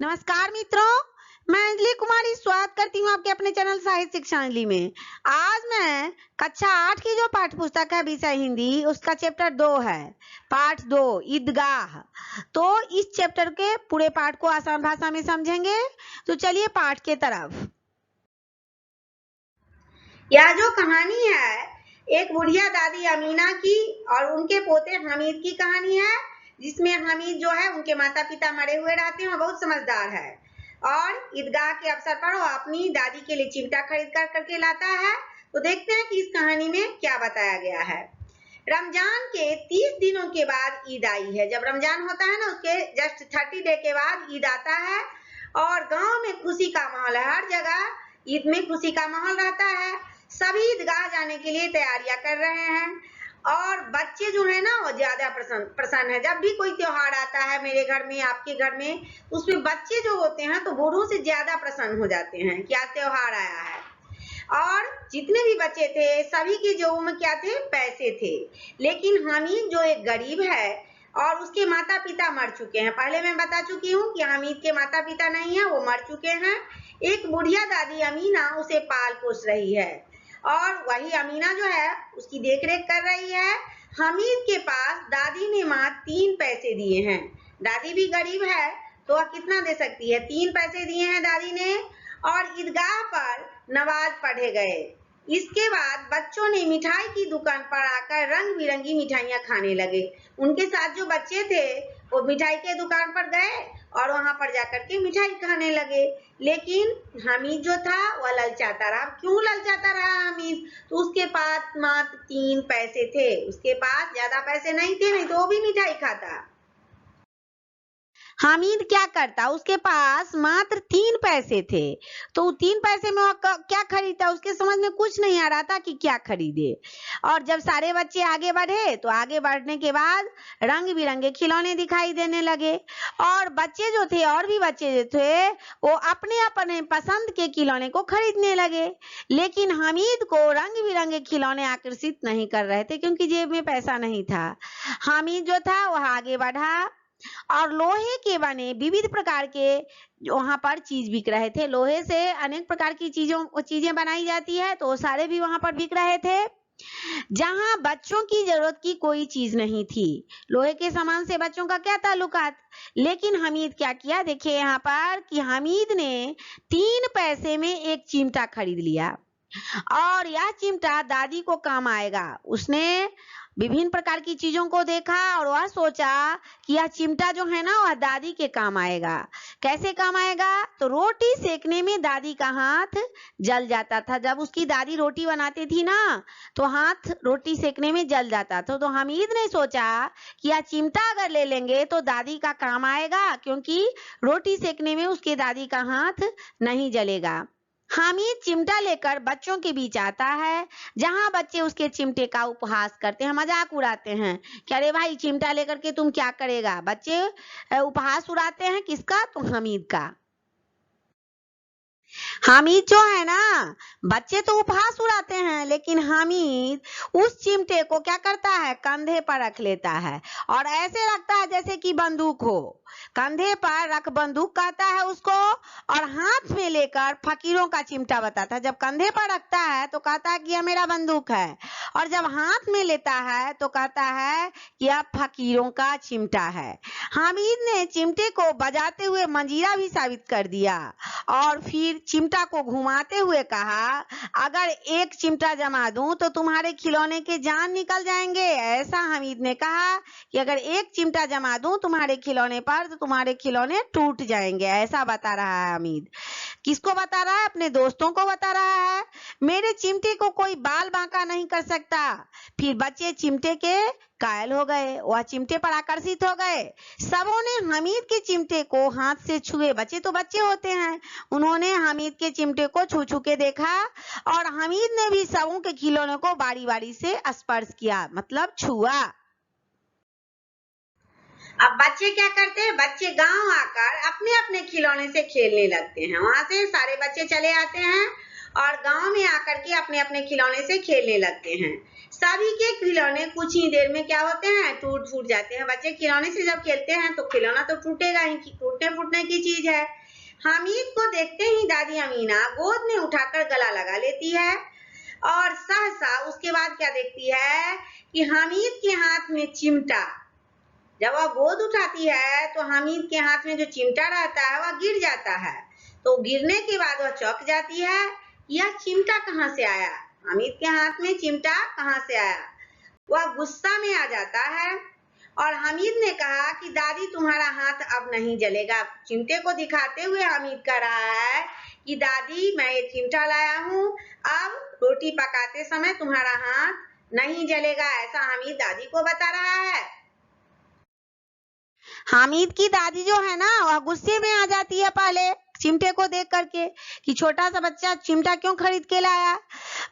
नमस्कार मित्रों, मैं अंजलि कुमारी स्वागत करती हूँ आपके अपने चैनल साहित्य शिक्षा अंजलि में। आज मैं कक्षा 8 की जो पाठ्य पुस्तक है विषय हिंदी, उसका चैप्टर 2 है, पाठ 2 ईदगाह। तो इस चैप्टर के पूरे पाठ को आसान भाषा में समझेंगे। तो चलिए पाठ के तरफ। यह जो कहानी है एक बुढ़िया दादी अमीना की और उनके पोते हमीद की कहानी है, जिसमें हमीद जो है उनके माता पिता मरे हुए रहते हैं, बहुत समझदार है और ईदगाह के अवसर पर वो अपनी दादी के लिए चिमटा खरीद कर करके लाता है। तो देखते हैं कि इस कहानी में क्या बताया गया है। रमजान के 30 दिनों के बाद ईद आई है। जब रमजान होता है ना, उसके जस्ट 30 डे के बाद ईद आता है और गांव में खुशी का माहौल है। हर जगह ईद में खुशी का माहौल रहता है। सभी ईदगाह जाने के लिए तैयारियां कर रहे हैं और बच्चे जो है ना वो ज्यादा प्रसन्न है। जब भी कोई त्योहार आता है मेरे घर में, आपके घर में, उसमें बच्चे जो होते हैं तो बूढ़ों से ज्यादा प्रसन्न हो जाते हैं कि आज त्योहार आया है। और जितने भी बच्चे थे सभी की जेबों में क्या थे? पैसे थे। लेकिन हमीद जो एक गरीब है और उसके माता पिता मर चुके हैं। पहले मैं बता चुकी हूँ कि हमीद के माता पिता नहीं है, वो मर चुके हैं। एक बुढ़िया दादी अमीना उसे पाल पोस रही है और वही अमीना जो है उसकी देखरेख कर रही है। हमीद के पास दादी ने मात्र 3 पैसे दिए हैं। दादी भी गरीब है तो वह कितना दे सकती है? 3 पैसे दिए हैं दादी ने और ईदगाह पर नमाज पढ़े गए। इसके बाद बच्चों ने मिठाई की दुकान पर आकर रंग बिरंगी मिठाइयां खाने लगे। उनके साथ जो बच्चे थे वो मिठाई के दुकान पर गए और वहां पर जाकर के मिठाई खाने लगे। लेकिन हमीद जो था वह ललचाता रहा। क्यों ललचाता रहा हमीद? तो उसके पास मात्र 3 पैसे थे। उसके पास ज्यादा पैसे नहीं थे, नहीं तो वो भी मिठाई खाता। हामिद क्या करता? उसके पास मात्र 3 पैसे थे, तो 3 पैसे में वो क्या खरीदता? उसके समझ में कुछ नहीं आ रहा था कि क्या खरीदे। और जब सारे बच्चे आगे बढ़े तो आगे बढ़ने के बाद रंग बिरंगे खिलौने दिखाई देने लगे और बच्चे जो थे और भी बच्चे जो थे वो अपने अपने पसंद के खिलौने को खरीदने लगे। लेकिन हामिद को रंग बिरंगे खिलौने आकर्षित नहीं कर रहे थे क्योंकि जेब में पैसा नहीं था। हामिद जो था वह आगे बढ़ा और लोहे के बने विविध प्रकार के वहां पर चीज बिक रहे थे। लोहे से अनेक प्रकार की चीजें बनाई जाती है, तो वो सारे भी वहां पर बिक रहे थे। जहां बच्चों की जरूरत की कोई चीज नहीं थी, लोहे के सामान से बच्चों का क्या ताल्लुकात। लेकिन हमीद क्या किया? देखिए यहाँ पर कि हमीद ने 3 पैसे में एक चिमटा खरीद लिया और यह चिमटा दादी को काम आएगा। उसने विभिन्न प्रकार की चीजों को देखा और वह सोचा कि यह चिमटा जो है ना वह दादी के काम आएगा। कैसे काम आएगा? तो रोटी सेकने में दादी का हाथ जल जाता था। जब उसकी दादी रोटी बनाती थी ना तो हाथ रोटी सेकने में जल जाता था। तो हमीद ने सोचा कि यह चिमटा अगर ले लेंगे तो दादी का काम आएगा, क्योंकि रोटी सेकने में उसके दादी का हाथ नहीं जलेगा। हामिद चिमटा लेकर बच्चों के बीच आता है, जहां बच्चे उसके चिमटे का उपहास करते हैं, मजाक उड़ाते हैं कि अरे भाई चिमटा लेकर के तुम क्या करेगा। बच्चे उपहास उड़ाते हैं किसका? तो हमीद का। हामिद जो है ना, बच्चे तो उपहास उड़ाते हैं लेकिन हामिद उस चिमटे को क्या करता है? कंधे पर रख लेता है और ऐसे रखता है जैसे कि बंदूक हो। कंधे पर रख बंदूक कहता है उसको और हाथ में लेकर फकीरों का चिमटा बताता है। जब कंधे पर रखता है तो कहता है कि यह मेरा बंदूक है और जब हाथ में लेता है तो कहता है कि यह फकीरों का चिमटा है। हामिद ने चिमटे को बजाते हुए मंजीरा भी साबित कर दिया और फिर चिमटा को घुमाते हुए कहा, अगर एक चिमटा जमा दूं तो तुम्हारे खिलौने के जान निकल जाएंगे। ऐसा हामिद ने कहा कि अगर एक चिमटा जमा दूं तुम्हारे खिलौने पर तो तुम्हारे खिलौने टूट जाएंगे। ऐसा बता रहा है हामिद। किसको बता रहा है? अपने दोस्तों को बता रहा है। मेरे चिमटे को कोई बाल बांका नहीं कर सकता। फिर बच्चे चिमटे के कायल हो गए, वह चिमटे पर आकर्षित हो गए। सबों ने हामिद के चिमटे को हाथ से छुए। बच्चे तो बच्चे होते हैं, उन्होंने हामिद के चिमटे को छू छू के देखा और हामिद ने भी सबों के खिलौनों को बारी बारी से स्पर्श किया, मतलब छुआ। अब बच्चे क्या करते हैं? बच्चे गांव आकर अपने अपने खिलौने से खेलने लगते हैं। वहां से सारे बच्चे चले आते हैं और गांव में आकर के अपने अपने खिलौने से खेलने लगते हैं। सभी के खिलौने कुछ ही देर में क्या होते हैं, टूट फूट जाते हैं। बच्चे खिलौने से जब खेलते हैं तो खिलौना तो टूटेगा ही, टूटने फूटने की चीज है। हामिद को देखते ही दादी अमीना गोद में उठाकर गला लगा लेती है और सहसा उसके बाद क्या देखती है कि हामिद के हाथ में चिमटा, जब वह गोद उठाती है तो हामिद के हाथ में जो चिमटा रहता है वह गिर जाता है। तो गिरने के बाद वह चौंक जाती है, यह चिमटा कहाँ से आया, हामिद के हाथ में चिमटा कहाँ से आया। वह गुस्सा में आ जाता है और हामिद ने कहा कि दादी तुम्हारा हाथ अब नहीं जलेगा। चिमटे को दिखाते हुए हामिद कह रहा है कि दादी मैं ये चिमटा लाया हूँ, अब रोटी पकाते समय तुम्हारा हाथ नहीं जलेगा, ऐसा हामिद दादी को बता रहा है। हामिद की दादी जो है ना वह गुस्से में आ जाती है पहले चिमटे को देख करके कि छोटा सा बच्चा चिमटा क्यों खरीद के लाया,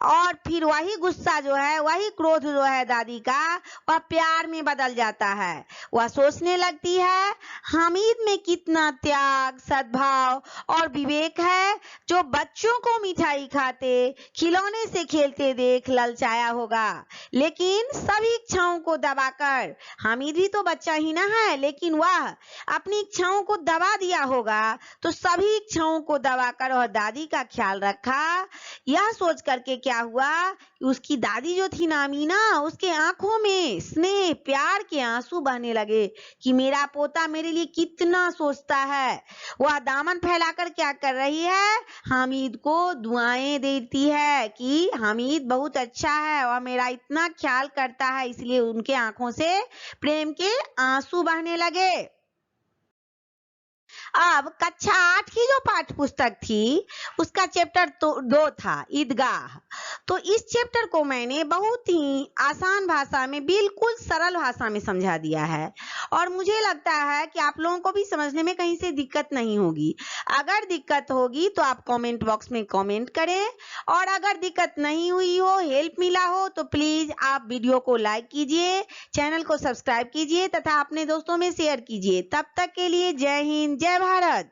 और फिर वही गुस्सा जो है, वही क्रोध जो है दादी का, वह प्यार में बदल जाता है। वह सोचने लगती है हामिद में कितना त्याग, सद्भाव और विवेक है, जो बच्चों को मिठाई खाते, खिलौने से खेलते देख ललचाया होगा। लेकिन सभी इच्छाओं को दबाकर, हामिद भी तो बच्चा ही ना है, लेकिन वह अपनी इच्छाओं को दबा दिया होगा, तो सभी इच्छाओं को दबाकर और दादी का ख्याल रखा। यह सोच करके क्या हुआ कि उसकी दादी जो थी ना अमीना, उसके आंखों में स्नेह प्यार के आंसू बहने लगे कि मेरा पोता मेरे लिए कितना सोचता है। वह दामन फैलाकर क्या कर रही है, हामिद को दुआएं देती है कि हामिद बहुत अच्छा है और मेरा इतना ख्याल करता है, इसलिए उनके आंखों से प्रेम के आंसू बहने लगे। अब कक्षा 8 की जो पाठ्य पुस्तक थी उसका चैप्टर 2 था ईदगाह। तो इस चैप्टर को मैंने बहुत ही आसान भाषा में, बिल्कुल सरल भाषा में समझा दिया है और मुझे लगता है कि आप लोगों को भी समझने में कहीं से दिक्कत नहीं होगी। अगर दिक्कत होगी तो आप कमेंट बॉक्स में कमेंट करें, और अगर दिक्कत नहीं हुई हो, हेल्प मिला हो, तो प्लीज आप वीडियो को लाइक कीजिए, चैनल को सब्सक्राइब कीजिए तथा अपने दोस्तों में शेयर कीजिए। तब तक के लिए जय हिंद, जय भारत।